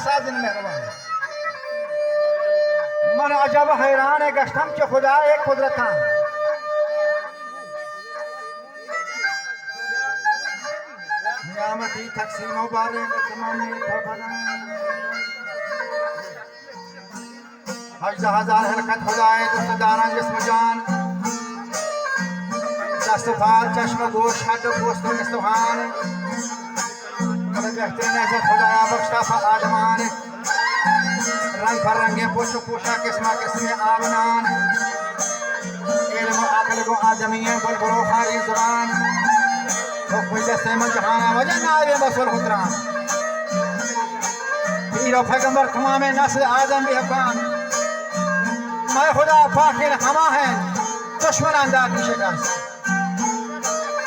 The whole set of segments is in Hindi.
साजन मेहरबान मन अजब हैरान है गश्तम के खुदा एक कुदरत नियामती तकसीम बारे तमाम हज़ार हजार हरकत खुदाए दुस्तदारा जिस्म जान दस्तफार चश्म गोश हड गोस्त इस्तहान बेहतरीन नजर खुदाया बख्शा आदमान रंग फरंगे पोश पोशा किस्मा किस्म आबनान इल्म अक्ल को आदमी है बुलबुलो खारी जुबान जहाना वजह नावे बसुल खुतरान पीर पैगंबर तमाम नस्ल आदम भी हकान मैं खुदा फाकिर हमा है दुश्मन अंदाज की शिकस्त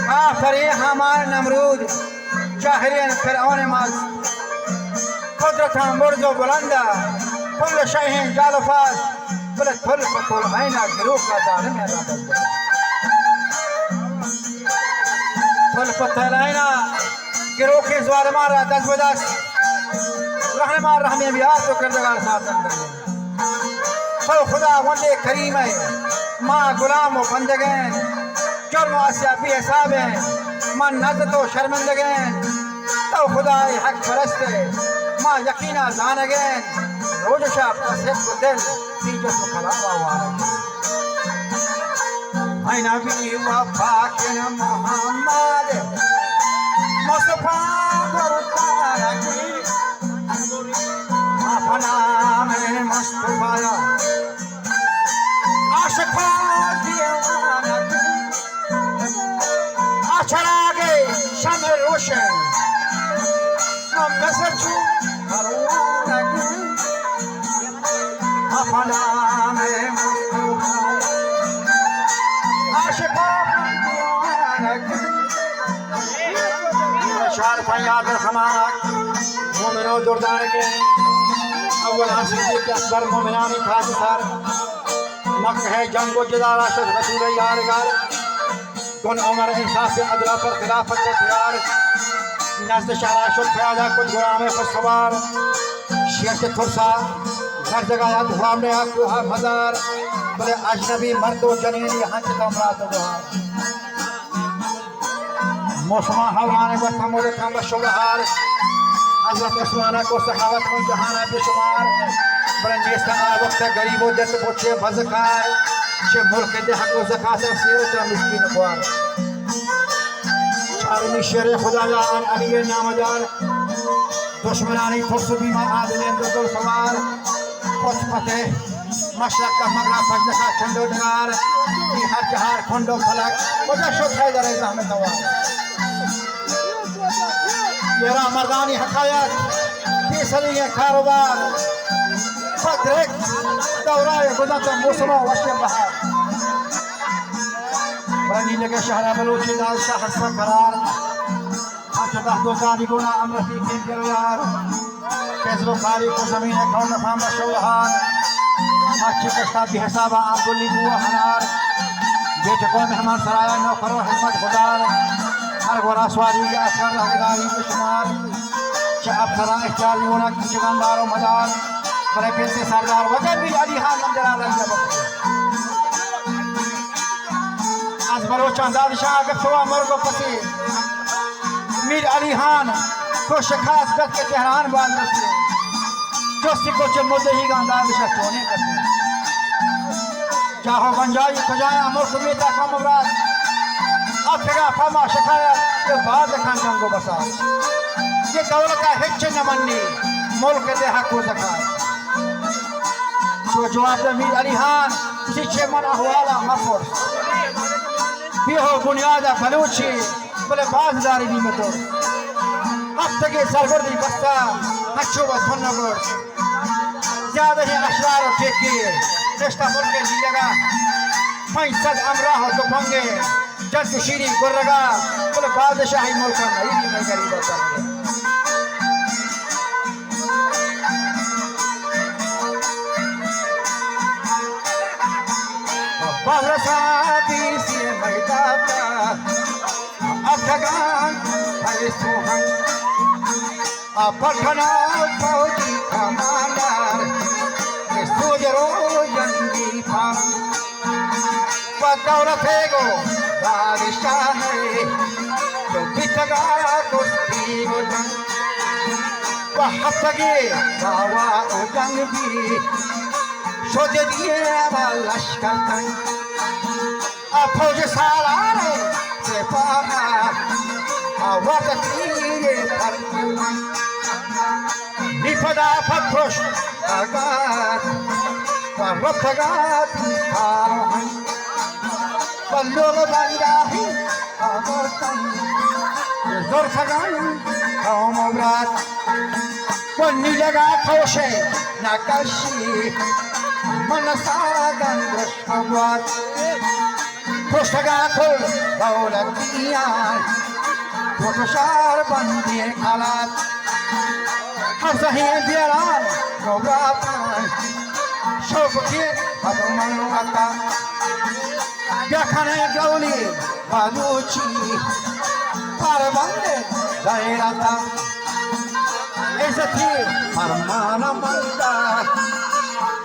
काफरे हमार नमरूद जाहिरियन फिरौन मज कुदरत मुर्जो बुलंदा कुल शैहिन जालफाज बुलत फुल फकुल आईना गिरूह का दारम है फुल पत्थर आईना गिरूह के ज्वार मारा दस बदस रहनमा रहमे बिहार तो करदगार साथ अंदर फल खुदा वंदे करीम है माँ गुलाम व बंदगैन जुर्म आसिया भी हिसाब है माँ नज़र तो शर्मिंदगैन तो खुदा हक परस्त माँ यकीना जानगैन रोज शाह पसेब को दिल तीजो तो खलावा वाला ऐ नबी वफा के मोहम्मद मुस्तफा गुरतारा की अपना में मुस्तफा आशिका दीवाना आचरागे शम्र रोशन हम नजर छू परवाना अपना में मुस्तफा आशिका दीवाना शार फयाद खमाक मोमिनो दुर्दान के अव्वल सिद्दीक़ अकबर मोमिनानी खास सर मक्का है जंग को जिदारा शद रसूल यारगार कौन उमर इंसाफ से अदला पर खिलाफत के प्यार नज़्द शरा शुद फयादा कुछ गुलाम खुशखबर शेर के फुरसा घर जगह दुआ में आपको हजार बोले अजनबी मर्दो जनीनी हंस तमरात दुहार मौसमा हवाने को थमोले थम शुबहार हजरत उस्माना को सहावत में जहाना बेशुमार बड़े नेस्ता वक्त गरीबो दस्त पूछे भजकार छे मुल्क दे हक ज़कात से तो मिस्कीन ख्वार चारमी शेर खुदाया अली नामदार दुश्मनानी फुर्सबी में आदले अंदर सवार खुद फतेह मशरक का मगरा फजल का खंडो डगार की हर जहार खंडो फलक वजह शो है दरे रहमत नवाज येरा मर्दानी हकायत तीसरी है कारोबार फद्रक दौराए गुज़त मौसम वश्य बहार बनी लगे शहर बलूची दाल शाह हसन करार अच्छा दो जानी गुना अमरती के गिरयार कैसरो कारी को जमीन है कौन फाम शौहार अच्छे कष्टा भी हिसाब आबुली बुआ हनार बेच को मेहमान सराया नौकरो हिम्मत खुदार हर गोरा सवारी के असर रहदारी के शुमार चाप सरा इख्तियार होना की जवानदारों मदार बड़े फिर से सरदार वजह भी अली हां नजर आ रहा है आज बरो चांदाद शाह के सुवा मर्गो पति मीर अली खान को शिखास गत के तेहरान बांध रखे जो सिको चे मुद्दे ही गांधार विषय सोने करते चाहो गंजाई खजाया मुल्क में ताका मुराद अफगा फमा शिकायत के बाद खान जंगो बसा ये दौलत का हिच न मन्नी मुल्क दे हक को ज़कात तो जवाब मीर अली खान शिक्षे मन अहवाला मफुर बिहो बुनियाद बलूची बोले बाजदारी भी में तो अब तक ये सरगर्दी बस्ता अच्छो बस फन्नगोर ज्यादा ही अशरार और ठेके रिश्ता मुल्क की जगह पैंसद अमरा हो तो पंगे जब शीरी गुर्रगा बोले बादशाही मुल्क नहीं मैं गरीब होता बरसाती से मैदाता अफगान है सुहन अपना फौजी दौलत है गो बादशाह है जो बितगा कुश्ती उजंग वहतगे बावा उजंग भी शोध दिए लश्कर तंग फौज सालारे सिपाहा वतकीरे फरमान निफदा फतोश आगात परफगात तारहन बल्लोग बंदाही अमरतन ज़रफगान कौमरात वन्नी लगा खोशे नकाशी मनसागन रश्मवात खोशगा खोल दौलतियान खोशशार बंदी खालात हर सही बियारान गोब्रातान शौक़े हदमनुअता देखने गौली बालूची परबंदे दायराता ऐसे थी फरमान मंदा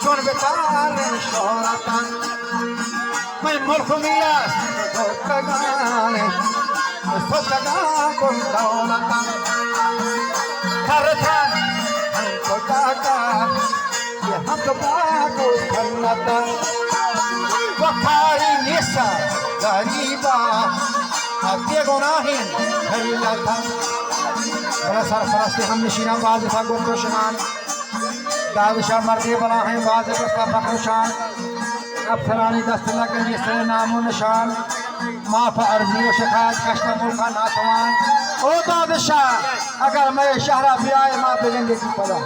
चुन बेतारे शोरता मैं मुल्क मिला सोतगाने सोतगा को दौलता खरथान हमको काका ये हम तो बाको खन्नता वखारी निसा गरीबा अत्य गुनाहिन हल्लता बड़ा सरफराज हम निशीना बाज था गोतोशनान दादशाह मर्दे बना है बाज बस्ता फखरशान अफसरानी दस्तला के निसरे नामो निशान माफ अर्जी शिकायत कश्ता मुल्का नातवान ओ बादशाह अगर मैं शहरा भी आए माँ बेगेंगे की पड़ा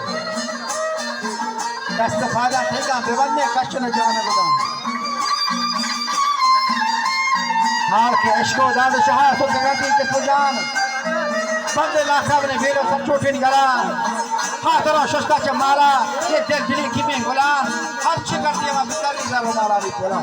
दस्तफादा ठेका बेबंदे कश्त न जाने बदाम हाल के अशको बादशाह तो गगती के सुजान बंदे लाखब ने बेलो सब छोटे निगरान हाथरों शस्ता के मारा ये दिल दिली की में गुलाम हर चीज करती है बितारी ज़रूर मारा नहीं पूरा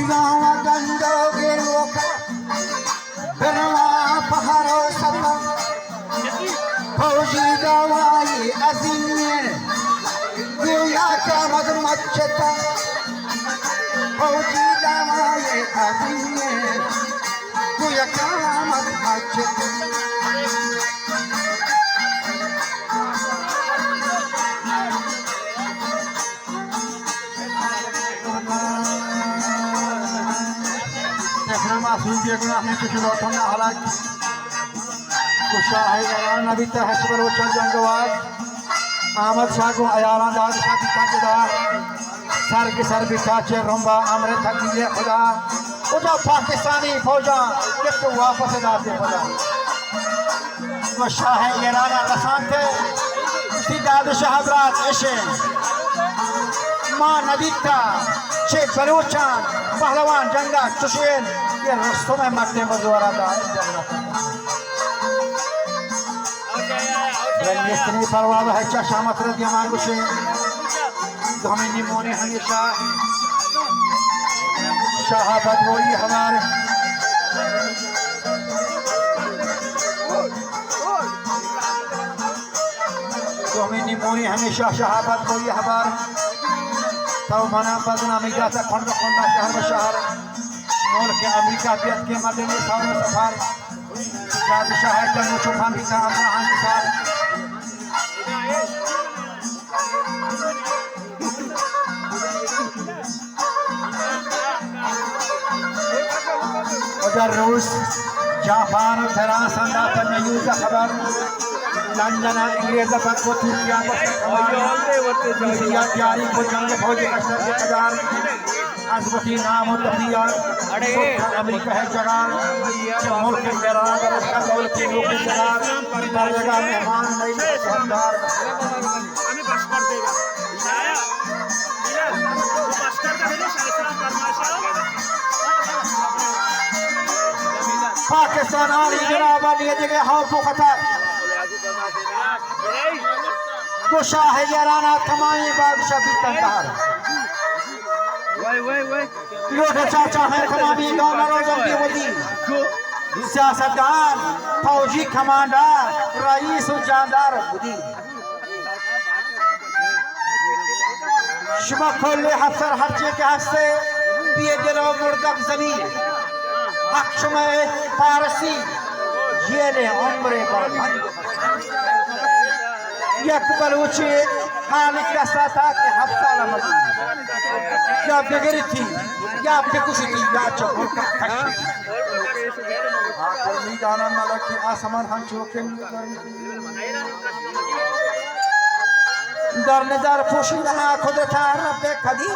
गावा गंगा के लोका बिरला पहाड़ों सता फौजी गवाई अजीम दुनिया का मधुमच्छता फौजी गवाई अजीम दुनिया का मधुमच्छता मासूम के गुनाह में कुछ लौटों में हालात कुशा है यारान नबी तहस पर वो चल जंगवाद आमद शाह को यारान दाद शाह की ताकदार सर के सर बिठाचे रोंबा अमरे थकी ये खुदा उठा पाकिस्तानी फौजा किसको वापस दाते खुदा वो शाह यारान रसान थे उसी दाद शाह बरात ऐशे माँ नबी था शेख बलूचान पहलवान जंगा चुशेन ये रस्तों में मरने मजूरा था रंगीस्त्री परवाह है क्या शामत रद्दी हमारे कुछ तो हमें निमोने हमेशा शहाबत वही हमारे तो हमें निमोने हमेशा शहाबत वही हमारे तो मना बदना में जाता खंड खंडा शहर में शहर मोल के अमेरिका पेट के मदनी सामने सफार जाद शहर का मुझे खामी का अब्राहम साल उधर रूस जापान फ्रांस अंडा पर न्यूज़ का खबर लंदन अंग्रेज तक को किया जारी को जंग फौज असर के कदार अजबती नाम तबिया अमेरिका है जगान मुल्क के मेहरान का दौलत के लोग जगान हर जगह मेहमान नहीं शानदार हमें बस कर देगा आया बस कर देगा शायद परमाशा पाकिस्तान आली जनाब ये जगह हाउ को खतर तो शाह याराना तमाम बादशाह भी तंकार लोग चाचा है तमामी डॉलरों की वजी सियासतदान फौजी कमांडर रईस जानदार बुदी शुभ खोले अफसर हर्चे के हस्ते पिए दिलो मुर्दक जमीन हक शुमे फारसी ये ले उम्रे पर यक बलूची खालिक का साथा के हफ्ता लमदी या बिगड़ी थी या बेकुशी थी या चोर का खशी आखिर मीदाना मलक की आसमान हम चौके दर नजर पोशी रहा खुद था रब खदी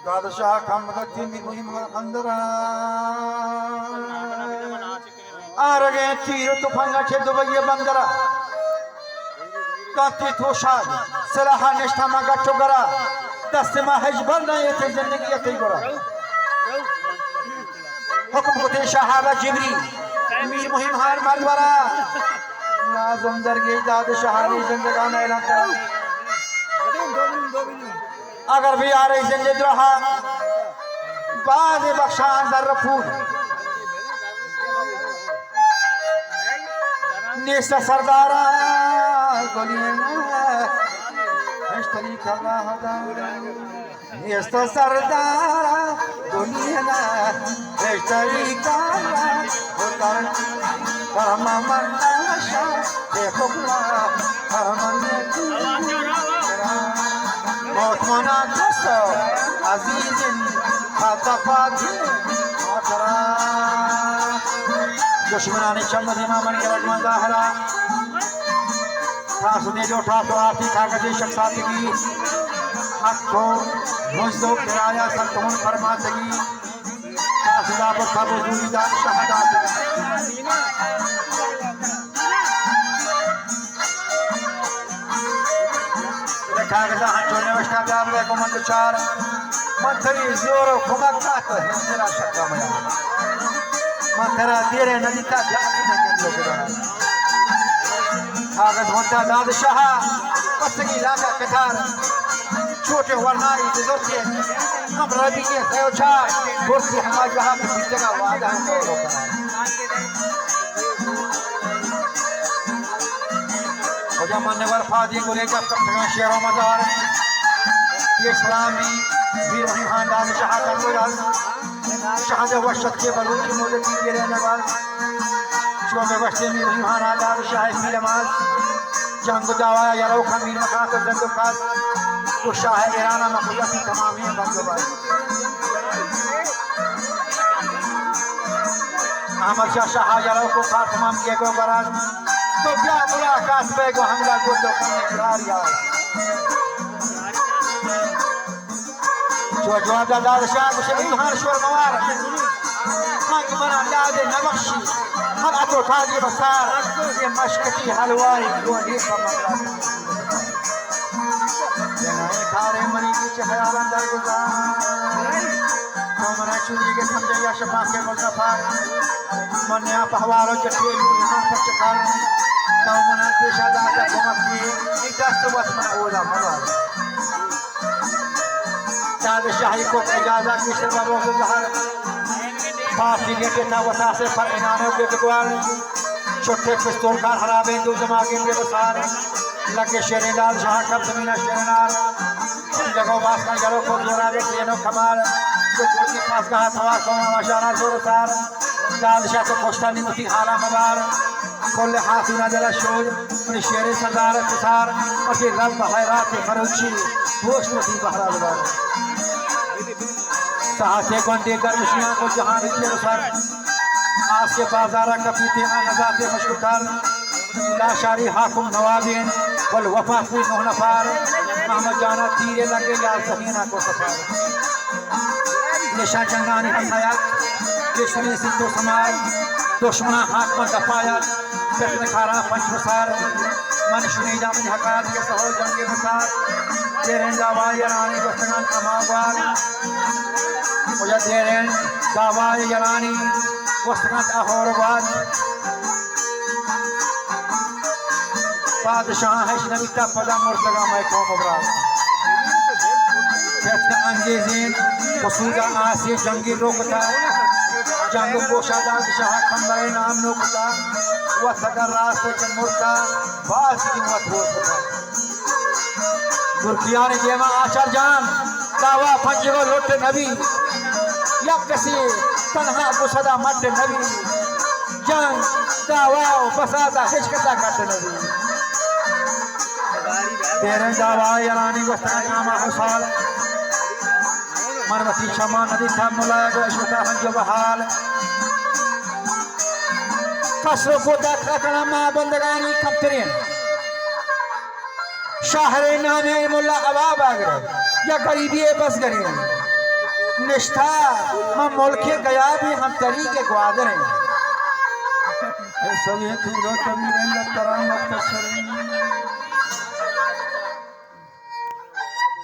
बादशाह कमरती मुहिम अंदर आरगे तीर तुफान छे दुबई बंदरा काती थोशाद सलाह निष्ठा मगा चोगरा दस्तमा हजबर नहीं थे जिंदगी थे गोरा हुक्म होते शहाबा जिबरी मीर मुहिम हार मरवरा नाज़म दरगे दाद शहानी जिंदगान ऐलान कर अगर भी आ रही जिंदगी रहा बाद बख्शान दर रफूर नेस्ता सरदारा गोलियां करना होगा नेस्ता सरदारा गोलियां करना मन्नाशा देखो मौत मना दोस्तो अजीज़िन खाताफाती आतरा दुश्मनानी चम्मद इमामन के रजमा ज़ाहरा खासने जो था तो आपकी कागज़ी शख्साती की हक को मुझदो किराया सरतमन फरमा सकी खासदा पर खाबो दूरीदार शहादात कागज़ा हंचों नवश्ता प्यार को मंदचार मंथरी जोरो खुमक कात हिंदरा शक्का मया मंथरा तेरे नदी का जाती नहीं लोग कागज़ होता दादशाह पसगी लागा कथार छोटे वरनाई जोते हम रवि के सयोछा गोरती हमारे यहाँ की जगह वादा है मान्यवर फाजी को लेकर शेरों मजार इस्लामी वीर वहीहान दाद शाह का कोयल शाहज वशत के बलूची मोदत की रहने वाल शोबे वशते वीर वहीहान दाद शाह की नमाज जंग दावा यारो खमीर मकान को जंग खास को शाह ईराना मखुदा की तमाम है बंदोबस्त अहमद शाह यारो को खास तमाम किए को बराज तो क्या मुलाकात पे को हमला को तो करने करार यार जो दादा शाह को शहर शोर मवार हां कि मना दाद नबक्षी हर अतो खाजी बसार ये मशकती हलवाई को ही समझला जनाए थारे मनी की ख्याल अंदर गुजार तो मना चुरी के समझे या शफा के मुजफ्फर मने आप हवालो चटे यहां पर चकार तामना पेशादा का घुमकी इजाजत बस में ओला मवा दाद शाही को इजाजत की सेवा रोज जहर बाप की गेटे ना वसा से पर इनाने के दुआर छोटे पिस्तौल कार हराबे दो जमागे के बसार लगे शेरेदार जहां कब जमीना शेरनार जगह बास का जरो को जोरावे केनो कमाल तो कोई पास का हवा को माशाना जोरदार दाल शाह कोस्टा निमती हाला मबार कोल्ले हासिना जला शोर और शेरे सरदार कुसार और के रब बहरात फरोची होशमती बहरा लगा साथे गोंडे गर्मशियां को जहां के सर आज के बाजारा कपीते नजाते मशकुकार लाशारी हाकुम नवाबीन वल वफा फी नफार मोहम्मद जाना तीरे लगे या सहीना को सफार निशा जंगानी हयात किशनी सिंधु समाज दुश्मना हाथ में दफायत फिर खारा पंचवसार मन शुनी जाम हकात के सहो जंगे बसार तेरे दावाई रानी बसगान अमावार मुझे तेरे दावाई रानी बसगान अहोरवाद बादशाह है नबीता पदा मुर्तगा मैं कौम अबरार फैसला अंगेज़ीन वसूदा आसी जंगी रोकता जंग पोशादा शाह खंबरे नाम नोकता वसगर रास्ते के मुर्ता बाज की मत होता गुरकियान जेमा आचार जान दावा पंजगो लोट नबी या कसी तन्हा गुसदा मट नबी जंग दावा फसादा हिचकता कट नबी तेरे दावा यानी वस्ता नामा हुसाल मनमती क्षमा नदी था मुलाया गोशुता हंजो बहाल कसरो को दाखला कना मां बंदगानी कप्तरीन शाहरे नामे मुल्ला अबाब आगरे या गरीबी बस गरीन निष्ठा मां मुल्के गया भी हम तरीके ग्वादर हैं सब ये तू रो तमीर तरह मत